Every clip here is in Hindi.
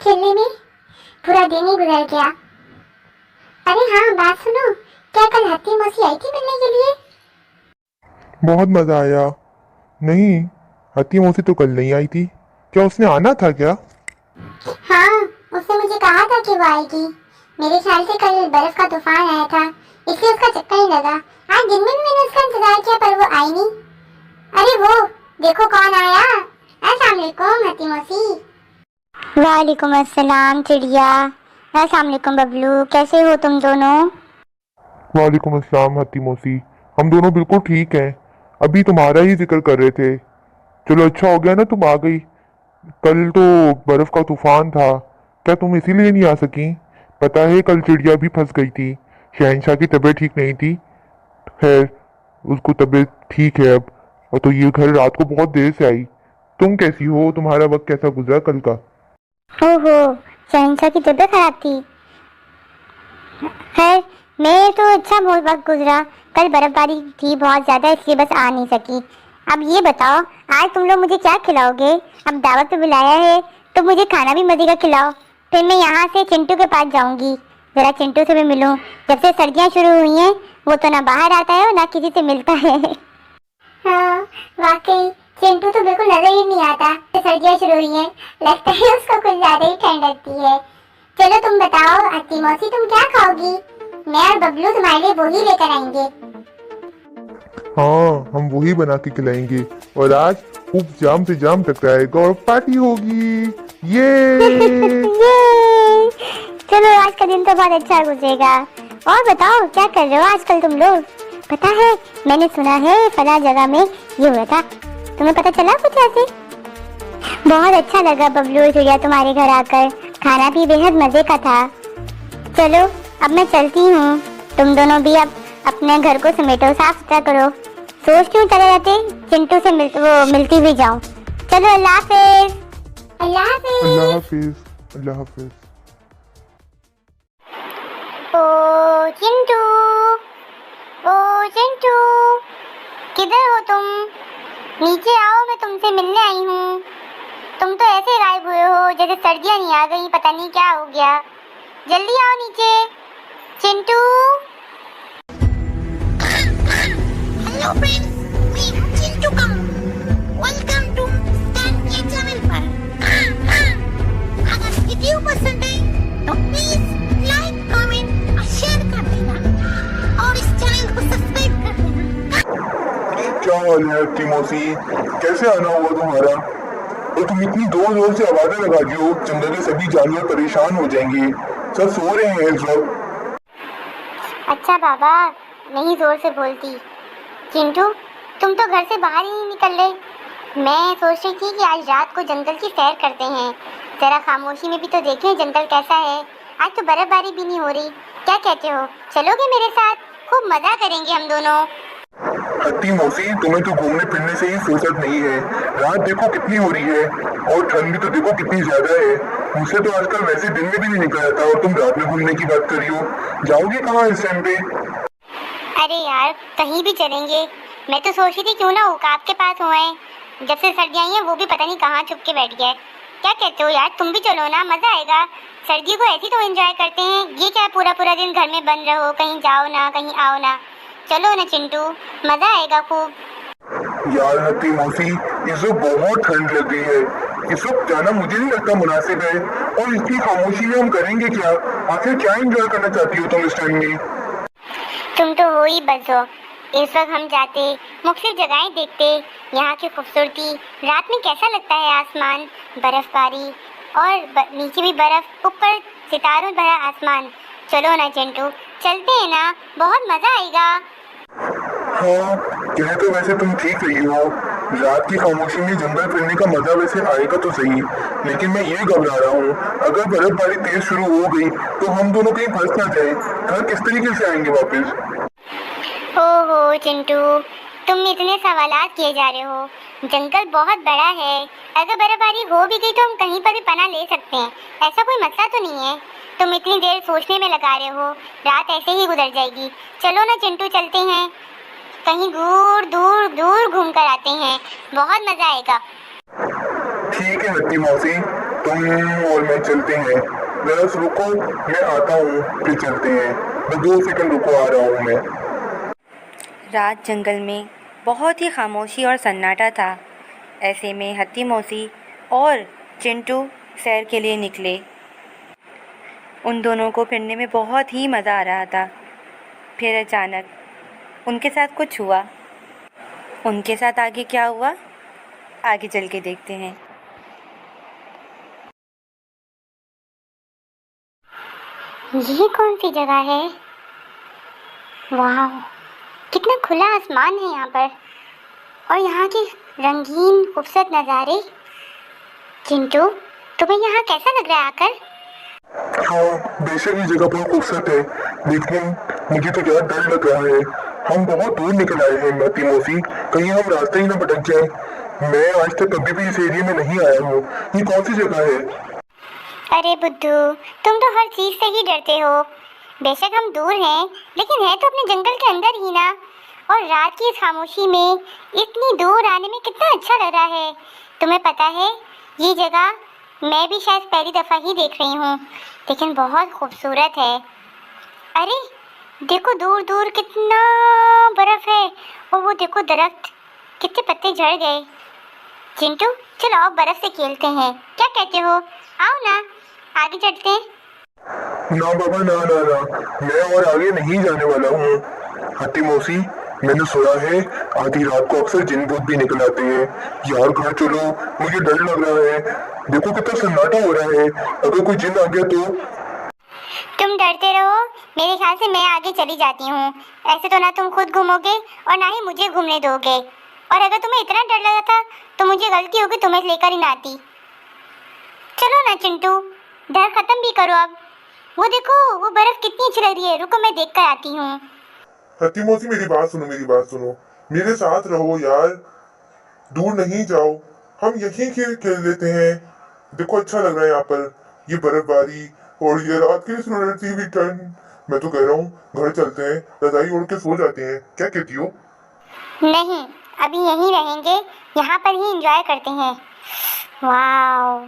खेलने में पूरा दिन ही गुजर गया। अरे हाँ, बात सुनो, क्या कल हत्ती मौसी आई थी मिलने के लिए? बहुत मजा आया। नहीं, हती मौसी तो कल नहीं आई थी। क्या उसने आना था क्या? हाँ, उसने मुझे कहा था कि वो आएगी। मेरे ख्याल से कल बर्फ का तूफान आया था, इसलिए उसका चक्कर ही लगा। आज दिन में भी मैंने उसका इंतजार किया पर वो आई नहीं। अरे वो देखो कौन आया। अस्सलाम वालेकुम हत्ती मौसी। वालेकुम अस्सलाम चिड़िया। अस्सलाम वालेकुम बबलू, कैसे हो तुम दोनों? वालेकुम अस्सलाम हती मौसी। हम दोनों बिल्कुल ठीक हैं। अभी तुम्हारा ही जिक्र कर रहे थे। चलो अच्छा हो गया ना तुम आ गई। कल तो बर्फ का तूफान था। क्या तुम इसीलिए नहीं आ सकी? पता है कल चिड़िया भी फंस गई थी। शहनशाह की तबीयत ठीक नहीं थी। खैर, उसको तबीयत ठीक है अब। और तो ये घर रात को बहुत देर से आई। तुम कैसी हो? तुम्हारा वक्त कैसा गुजरा कल का? ओहो, शहंशाह की तबीयत खराब थी। खैर, मैं तो अच्छा बहुत वक्त गुजरा। कल बर्फबारी थी बहुत ज्यादा, इसलिए बस आ नहीं सकी। अब ये बताओ, आज तुम लोग मुझे क्या खिलाओगे? अब दावत पे बुलाया है तो मुझे खाना भी मजे का खिलाओ। फिर मैं यहाँ से चिंटू के पास जाऊंगी, जरा चिंटू से भी मिलूं। जब से सर्दियाँ शुरू हुई हैं वो तो ना बाहर आता है और ना किसी से मिलता है। हाँ, वाकई चिंटू तो बिल्कुल नजर ही नहीं आता। सर्दियाँ शुरू हुई हैं, लगता है उसको कुछ ज्यादा ही ठंड लगती है। चलो तुम बताओ हत्ती मौसी, तुम क्या खाओगी? मैं और बबलू तुम्हारे लिए वो ही लेकर आएंगे। हाँ, हम वही बना के खिलाएंगे। और आज खूब जाम से जाम टकराएगा और पार्टी होगी। ये ये! चलो आज का दिन तो बहुत अच्छा गुजरेगा। और बताओ क्या कर रहे हो आजकल तुम लोग? पता है, मैंने सुना है फला जगह में ये हुआ था। तुम्हें पता चला कुछ ऐसे? बहुत अच्छा लगा बबलू और चिड़िया तुम्हारे घर आकर। खाना भी बेहद मजे का था। चलो अब मैं चलती हूँ, तुम दोनों भी अब अपने घर को समेटो, साफ सुथरा करो। सोचती हूँ चले जाते चिंटू से मिलती हुई जाऊँ। चलो अल्लाह हाफिज। अल्लाह अल्लाह हाफिज। हाफिज। अल्लाह हाफिज। ओ चिंटू, ओ चिंटू, किधर हो तुम? नीचे आओ, मैं तुमसे मिलने आई हूँ। तुम तो ऐसे गायब हुए हो जैसे सर्दियाँ नहीं आ गई, पता नहीं क्या हो गया। जल्दी आओ नीचे। चिंटू। हेलो फ्रेंड्स, मैं हूँ चिंटू कम। वेलकम टू स्टैंड के चैनल पर। अगर वीडियो पसंद है तो प्लीज लाइक, कमेंट और शेयर कर देना और इस चैनल को सब्सक्राइब कर देना। क्या हाल है हत्ती मौसी? कैसे आना हुआ तुम्हारा? और तुम इतनी जोर जोर से आवाजें लगा रही हो, जंगल के सभी जानवर परेशान हो जाएंगे। सब सो रहे हैं इस वक्त। अच्छा बाबा, नहीं जोर से बोलती। चिंटू, तुम तो घर से बाहर ही नहीं निकल रहे। मैं सोच रही थी कि आज रात को जंगल की सैर करते हैं। जरा खामोशी में भी तो देखें जंगल कैसा है। आज तो बर्फबारी भी नहीं हो रही। क्या कहते हो, चलोगे मेरे साथ? खूब मजा करेंगे हम दोनों। हत्ती मौसी, तुम्हें तो घूमने फिरने से ही फुर्सत नहीं है। रात देखो कितनी हो रही है और ठंड भी तो देखो कितनी ज्यादा है। मुझसे तो आजकल वैसे दिन में भी नहीं निकला था और तुम रात में घूमने की बात कर रही हो। जाओगे कहाँ इस टाइम पे? अरे यार, कहीं भी चलेंगे। मैं तो सोच रही थी क्यों ना उकाब के पास हो आए। जब से सर्दियाँ आई हैं वो भी पता नहीं कहाँ छुप के बैठ गया है। क्या कहते हो यार, तुम भी चलो ना, मजा आएगा। सर्दियों को ऐसे तो एंजॉय करते हैं, ये क्या पूरा पूरा दिन घर में बंद रहो, कहीं जाओ ना, कहीं आओ ना। चलो ना चिंटू, मजा आएगा खूब। यार हत्ती मौसी, इस वक्त बहुत ठंड लग गई है। इस वक्त जाना मुझे नहीं लगता मुनासिब है। और इतनी खामोशी में हम करेंगे क्या? आखिर क्या एंजॉय करना चाहती हो तुम इस टाइम में? तुम तो हो ही बस हो। इस वक्त हम जाते, मुख्तलिफ जगहें देखते, यहाँ की खूबसूरती, रात में कैसा लगता है आसमान, बर्फबारी और नीचे भी बर्फ, ऊपर सितारों भरा आसमान। चलो ना चिंटू, चलते हैं ना, बहुत मजा आएगा। हाँ, कह तो वैसे तुम ठीक रही हो। रात की खामोशी में जंगल फिरने का मजा वैसे आएगा तो सही, लेकिन मैं ये घबरा रहा हूँ, अगर बर्फबारी तेज शुरू हो गई तो हम दोनों कहीं फंस ना जाए। घर किस तरीके से आएंगे वापस? ओहो चिंटू, तुम इतने सवालात किए जा रहे हो। जंगल बहुत बड़ा है, अगर बर्फबारी हो भी गई तो हम कहीं पर भी पनाह ले सकते हैं। ऐसा कोई मसला तो नहीं है। तुम इतनी देर सोचने में लगा रहे हो, रात ऐसे ही गुजर जाएगी। चलो ना चिंटू, चलते हैं कहीं दूर दूर दूर घूम कर आते हैं, बहुत मजा आएगा। ठीक है हत्ती मौसी, तुम और मैं चलते हैं। जरा सा रुको, मैं आता हूँ, फिर चलते हैं। मैं 2 सेकंड रुको, आ रहा हूँ मैं। रात जंगल में बहुत ही खामोशी और सन्नाटा था। ऐसे में हत्ती मौसी और चिंटू सैर के लिए निकले। उन दोनों को फिरने में बहुत ही मज़ा आ रहा था। फिर अचानक उनके साथ कुछ हुआ। उनके साथ आगे क्या हुआ, आगे चल के देखते हैं। ये कौन सी जगह है? वाह, कितना खुला आसमान है यहाँ पर, और यहाँ के रंगीन खूबसूरत नज़ारे। चिंटू, तुम्हें यहाँ कैसा लग रहा है आकर? हाँ, बेशक ये जगह बहुत खूबसूरत है, लेकिन मुझे तो क्या डर लग रहा है। हम बहुत दूर निकल आए हैं हत्ती मौसी, कहीं हम रास्ते ही ना भटक जाए। मैं आज तक कभी भी इस एरिया में नहीं आया हूँ। ये कौन सी जगह है? अरे बुद्धू, तुम तो हर चीज़ से ही डरते हो। बेशक हम दूर हैं, लेकिन है तो अपने जंगल के अंदर ही ना। और रात की इस खामोशी में इतनी दूर आने में कितना अच्छा लग रहा है। तुम्हें पता है, ये जगह मैं भी शायद पहली दफ़ा ही देख रही हूँ, लेकिन बहुत खूबसूरत है। अरे देखो, दूर दूर कितना बर्फ़ है, और वो देखो दरख्त, कितने पत्ते झड़ गए। चिंटू, चलो आओ बर्फ़ से खेलते हैं, क्या कहते हो? आओ ना, आगे चलते हैं। ना बाबा, ना ना ना, मैं और आगे नहीं जाने वाला हूँ। हत्ती मौसी, मैंने सुना है आधी रात को अक्सर जिन भूत भी निकल आते हैं। यार घर चलो, मुझे डर लग रहा है। देखो कितना सन्नाटा हो रहा है, अगर कोई जिन आ गया तो। तुम डरते रहो, मेरे ख्याल से मैं आगे चली जाती हूँ। ऐसे तो ना तुम खुद घूमोगे और ना ही मुझे घूमने दोगे। और अगर तुम्हें इतना डर लगा था तो मुझे गलती होगी तुम्हें लेकर ही ना आती। चलो ना चिंटू, डर खत्म भी करो अब। वो देखो, वो बर्फ कितनी अच्छी लग रही है। रुको, मैं देख कर आती हूँ। हत्ती मौसी, मेरी बात सुनो, मेरी बात सुनो, मेरे साथ रहो यार, दूर नहीं जाओ। हम यहीं खेल खेल लेते हैं। देखो अच्छा लग रहा है यहाँ पर, ये बर्फबारी और ये रात की सुनहरी हुई ठंड। मैं तो कह रहा हूँ घर चलते हैं, रजाई ओढ़ के सो जाते हैं, क्या कहती हो? नहीं, अभी यहीं रहेंगे, यहाँ पर ही एंजॉय करते हैं। वाह,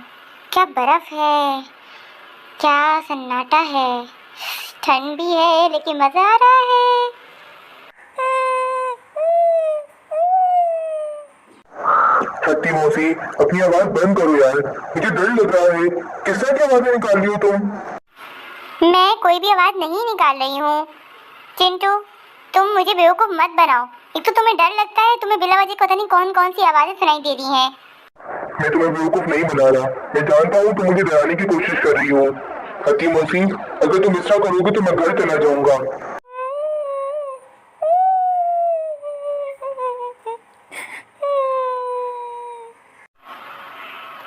क्या बर्फ है, क्या सन्नाटा है। ठंड भी है लेकिन मज़ा आ रहा है। हत्ती मौसी, अपनी आवाज बंद करो यार, मुझे डर लग रहा है। किस तरह की आवाजें निकाल रही हो तुम? मैं कोई भी आवाज़ नहीं निकाल रही हूँ। चिंटू, तुम मुझे बेवकूफ़ मत बनाओ। एक तो तुम्हें डर लगता है, तुम्हें बिला वजह पता नहीं कौन कौन सी आवाज़ें सुनाई दे रही हैं। मैं तुम्हें बेवकूफ नहीं बना रहा, मैं जानता हूँ तुम मुझे डराने की कोशिश कर रही हो। हत्ती मौसी, अगर तुम इस तरह करोगे तो मैं घर चला जाऊंगा।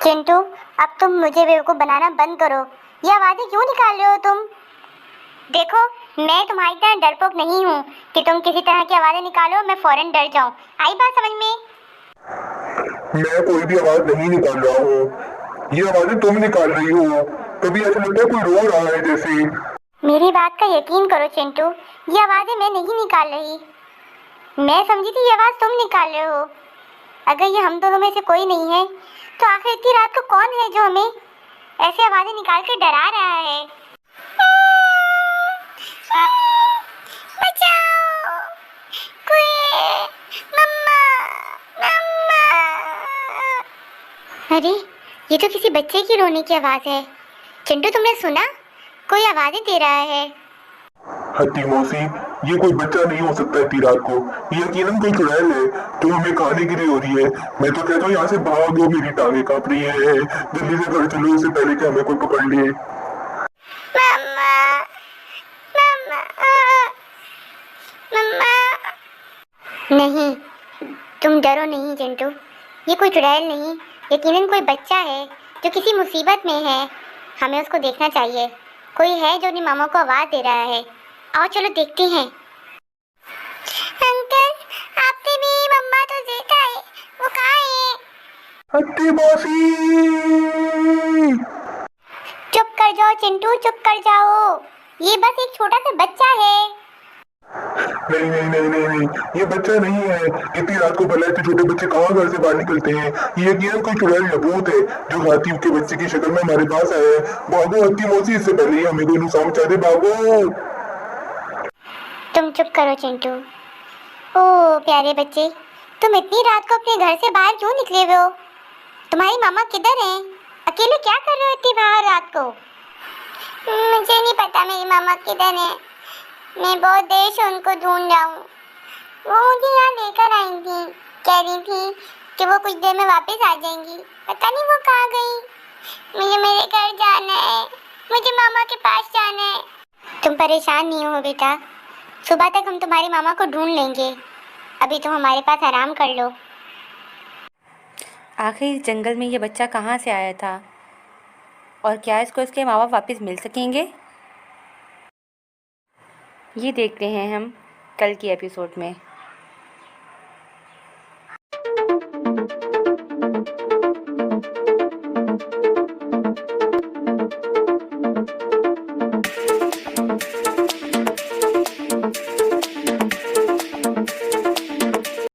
चिंटू, अब तुम मुझे बेवकूफ़ बनाना बंद करो। ये आवाज़ें क्यों निकाल रहे हो तुम? देखो, मैं तुम्हारी तरह डरपोक नहीं हूँ कि तुम किसी तरह की आवाज़ें निकालो मैं फ़ौरन डर जाऊँ। आई बात समझ में? मैं कोई भी आवाज नहीं निकाल रहा हूँ, ये आवाजें तुम निकाल रही हो। कभी ऐसा लगता है कोई रो रहा है जैसे। मेरी बात का यकीन करो चिंटू, ये आवाज़ें मैं नहीं निकाल रही। मैं समझी थी ये आवाज़ तुम निकाल रहे हो। अगर ये हम दोनों में से कोई नहीं है, तो आखिर इतनी रात को कौन है जो हमें ऐसी आवाज़ें निकाल के डरा रहा है? बचाओ! कोई! मम्मा! मम्मा! अरे, ये तो किसी बच्चे की रोने की आवाज़ है। चिंटू, तुमने सुना? कोई आवाज़ें दे रहा है। हत्ती मौसी, ये कोई बच्चा नहीं हो सकता इतनी रात को। ये यकीनन कोई चुड़ैल है जो हमें खाने के लिए हो रही है। मैं तो कहता हूँ यहाँ से भागो, मेरी टांगें कांप रही है। जल्दी से घर चलो, इससे पहले कि हमें कोई पकड़ ले। मम्मा! मम्मा! मम्मा! नहीं, तुम डरो नहीं चिंटू। ये कोई चुड़ैल नहीं, यकीनन कोई बच्चा है जो किसी मुसीबत में है। हमें उसको देखना चाहिए। कोई है जो अपनी मामा को आवाज़ दे रहा है। आओ चलो देखते हैं। अंकल, आपने भी मम्मा तो देखा है, वो कहाँ है? हत्ती मौसी! चुप कर जाओ चिंटू, चुप कर जाओ। ये बस एक छोटा सा बच्चा है। नहीं नहीं नहीं नहीं नहीं, ये बच्चा नहीं है। इतनी रात को भला इतने छोटे बच्चे कहाँ घर से बाहर निकलते हैं। ये यकीनन कोई चुड़ैल या भूत है जो हाथी के बच्चे की शक्ल में हमारे पास आया है। भागो हत्ती मौसी, इससे पहले ही हमें कोई नुकसान पहुंचा दे, भागो। तुम चुप करो चिंटू। ओ प्यारे बच्चे, तुम इतनी रात को अपने घर से बाहर क्यों निकले हुए हो? तुम्हारी मामा किधर हैं? अकेले क्या कर रहे हो इतनी बाहर रात को? मुझे नहीं पता मेरी मामा किधर है। मैं बहुत देर से उनको ढूंढ रहा हूँ। वो मुझे यहाँ लेकर आई थी, कह रही थी कि वो कुछ देर में वापस आ जाएंगी। पता नहीं वो कहाँ गई। मुझे मेरे घर जाना है, मुझे मामा के पास जाना है। तुम परेशान नहीं हो बेटा, सुबह तक हम तुम्हारी मामा को ढूंढ लेंगे। अभी तुम हमारे पास आराम कर लो। आखिर इस जंगल में ये बच्चा कहाँ से आया था और क्या इसको इसके माँ बाप वापस मिल सकेंगे? ये देखते हैं हम कल की एपिसोड में।